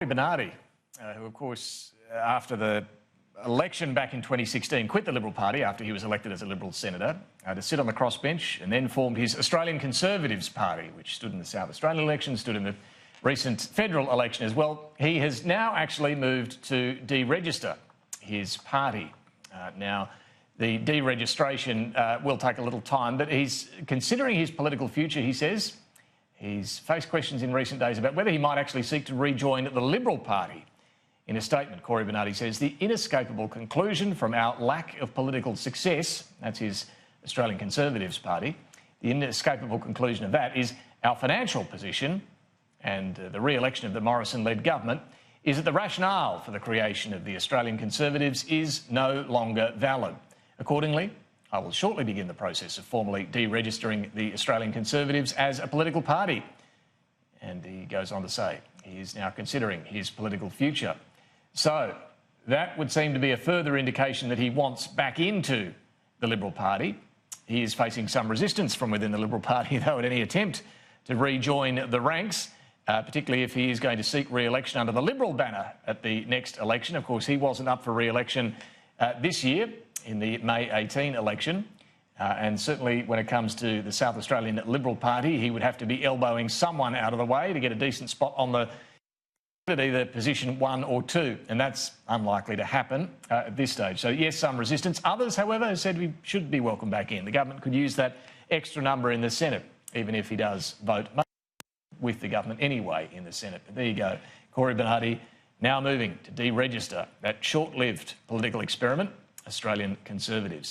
Cory Bernardi, who of course, after the election back in 2016, quit the Liberal Party after he was elected as a Liberal senator to sit on the crossbench, and then formed his Australian Conservatives Party, which stood in the South Australian election, stood in the recent federal election as well. He has now actually moved to deregister his party. Now, the deregistration will take a little time, but he's considering his political future, he says. He's faced questions in recent days about whether he might actually seek to rejoin the Liberal Party. In a statement, Cory Bernardi says, "The inescapable conclusion from our lack of political success," that's his Australian Conservatives Party, "the inescapable conclusion of that is our financial position and the re-election of the Morrison-led government is that the rationale for the creation of the Australian Conservatives is no longer valid. Accordingly, I will shortly begin the process of formally deregistering the Australian Conservatives as a political party." And he goes on to say he is now considering his political future. So that would seem to be a further indication that he wants back into the Liberal Party. He is facing some resistance from within the Liberal Party, though, at any attempt to rejoin the ranks, particularly if he is going to seek re-election under the Liberal banner at the next election. Of course, he wasn't up for re-election this year in the May 18 election. And certainly when it comes to the South Australian Liberal Party, he would have to be elbowing someone out of the way to get a decent spot on the at either position 1 or 2, and that's unlikely to happen at this stage. So yes, some resistance. Others, however, have said he should be welcomed back in. The government could use that extra number in the Senate, even if he does vote with the government anyway in the Senate. But there you go. Cory Bernardi now moving to deregister that short-lived political experiment, Australian Conservatives.